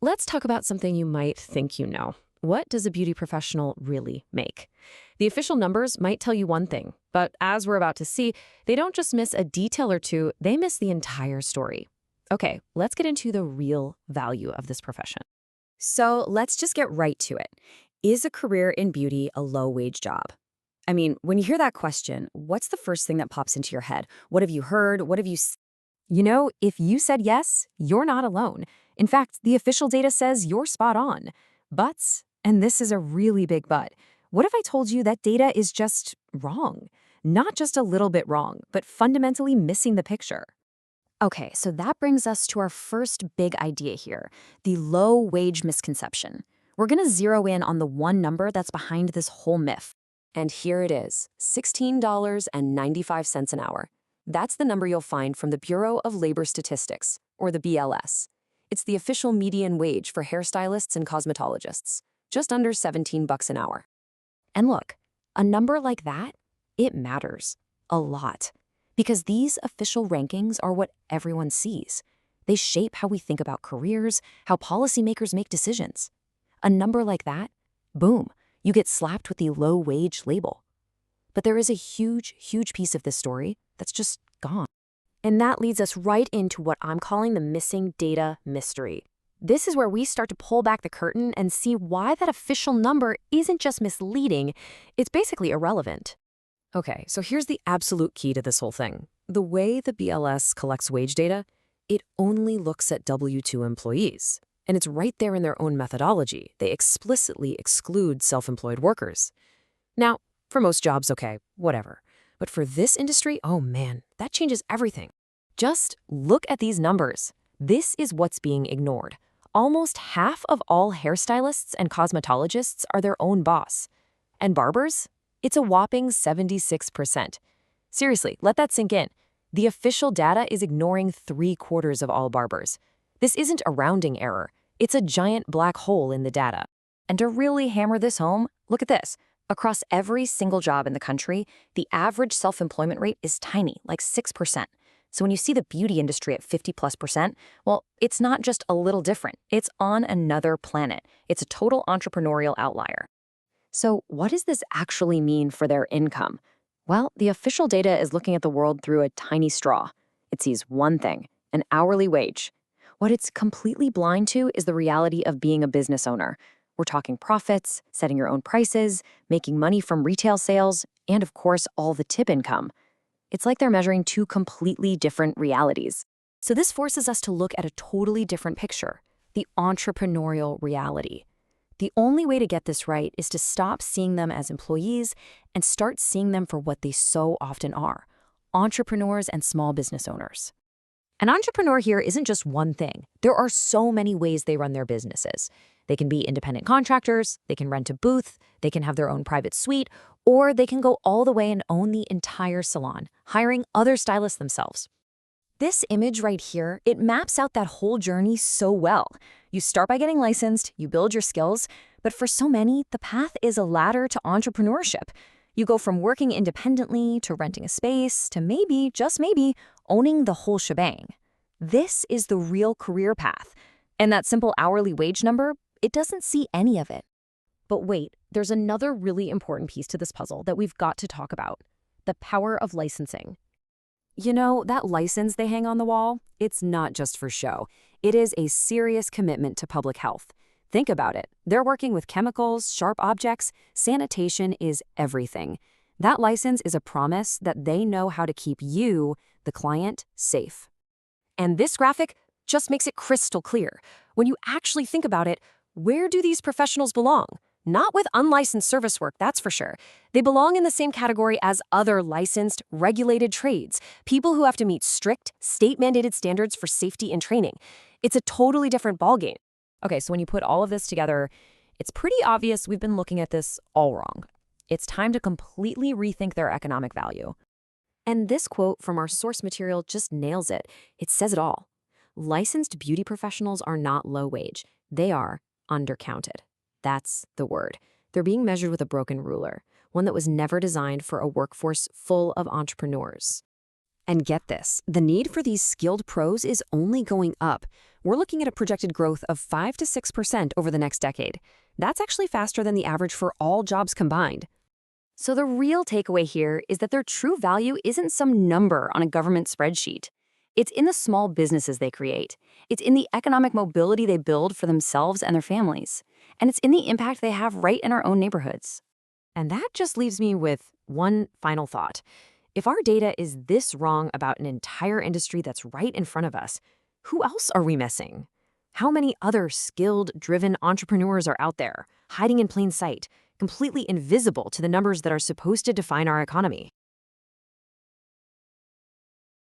let's talk about something you might think you know. What does a beauty professional really make? The official numbers might tell you one thing, but as we're about to see, they don't just miss a detail or two, they miss the entire story. Okay, let's get into the real value of this profession. So let's just get right to it. Is a career in beauty a low-wage job? I mean, when you hear that question, what's the first thing that pops into your head? What have you heard? What have you You know, if you said yes, you're not alone. In fact, the official data says you're spot on. But, and this is a really big but, what if I told you that data is just wrong? Not just a little bit wrong, but fundamentally missing the picture. Okay, so that brings us to our first big idea here, the low-wage misconception. We're going to zero in on the one number that's behind this whole myth. And here it is, $16.95 an hour. That's the number you'll find from the Bureau of Labor Statistics, or the BLS. It's the official median wage for hairstylists and cosmetologists, just under $17 an hour. And look, a number like that, it matters a lot. Because these official rankings are what everyone sees. They shape how we think about careers, how policymakers make decisions. A number like that, boom, you get slapped with the low-wage label. But there is a huge, huge piece of this story that's just gone. And that leads us right into what I'm calling the missing data mystery. This is where we start to pull back the curtain and see why that official number isn't just misleading, it's basically irrelevant. Okay, so here's the absolute key to this whole thing. The way the BLS collects wage data, it only looks at W-2 employees. And it's right there in their own methodology. They explicitly exclude self-employed workers. Now, for most jobs, okay, whatever. But for this industry, oh man, that changes everything. Just look at these numbers. This is what's being ignored. Almost half of all hairstylists and cosmetologists are their own boss. And barbers? It's a whopping 76%. Seriously, let that sink in. The official data is ignoring 3/4 of all barbers. This isn't a rounding error. It's a giant black hole in the data. And to really hammer this home, look at this. Across every single job in the country, the average self-employment rate is tiny, like 6%. So when you see the beauty industry at 50+%, well, it's not just a little different. It's on another planet. It's a total entrepreneurial outlier. So what does this actually mean for their income? Well, the official data is looking at the world through a tiny straw. It sees one thing, an hourly wage. What it's completely blind to is the reality of being a business owner. We're talking profits, setting your own prices, making money from retail sales, and of course, all the tip income. It's like they're measuring two completely different realities. So this forces us to look at a totally different picture, the entrepreneurial reality. The only way to get this right is to stop seeing them as employees and start seeing them for what they so often are, entrepreneurs and small business owners. An entrepreneur here isn't just one thing. There are so many ways they run their businesses. They can be independent contractors, they can rent a booth, they can have their own private suite, or they can go all the way and own the entire salon, hiring other stylists themselves. This image right here, it maps out that whole journey so well. You start by getting licensed, you build your skills, but for so many, the path is a ladder to entrepreneurship. You go from working independently to renting a space to maybe, just maybe, owning the whole shebang. This is the real career path. And that simple hourly wage number, it doesn't see any of it. But wait, there's another really important piece to this puzzle that we've got to talk about: the power of licensing. You know, that license they hang on the wall, it's not just for show. It is a serious commitment to public health. Think about it. They're working with chemicals, sharp objects. Sanitation is everything. That license is a promise that they know how to keep you, the client, safe. And this graphic just makes it crystal clear. When you actually think about it, where do these professionals belong? Not with unlicensed service work, that's for sure. They belong in the same category as other licensed, regulated trades, people who have to meet strict, state-mandated standards for safety and training. It's a totally different ballgame. Okay, so when you put all of this together, it's pretty obvious we've been looking at this all wrong. It's time to completely rethink their economic value. And this quote from our source material just nails it. It says it all. Licensed beauty professionals are not low wage. They are undercounted. That's the word. They're being measured with a broken ruler, one that was never designed for a workforce full of entrepreneurs. And get this, the need for these skilled pros is only going up. We're looking at a projected growth of 5 to 6% over the next decade. That's actually faster than the average for all jobs combined. So the real takeaway here is that their true value isn't some number on a government spreadsheet. It's in the small businesses they create. It's in the economic mobility they build for themselves and their families. And it's in the impact they have right in our own neighborhoods. And that just leaves me with one final thought. If our data is this wrong about an entire industry that's right in front of us, who else are we missing? How many other skilled, driven entrepreneurs are out there, hiding in plain sight, completely invisible to the numbers that are supposed to define our economy?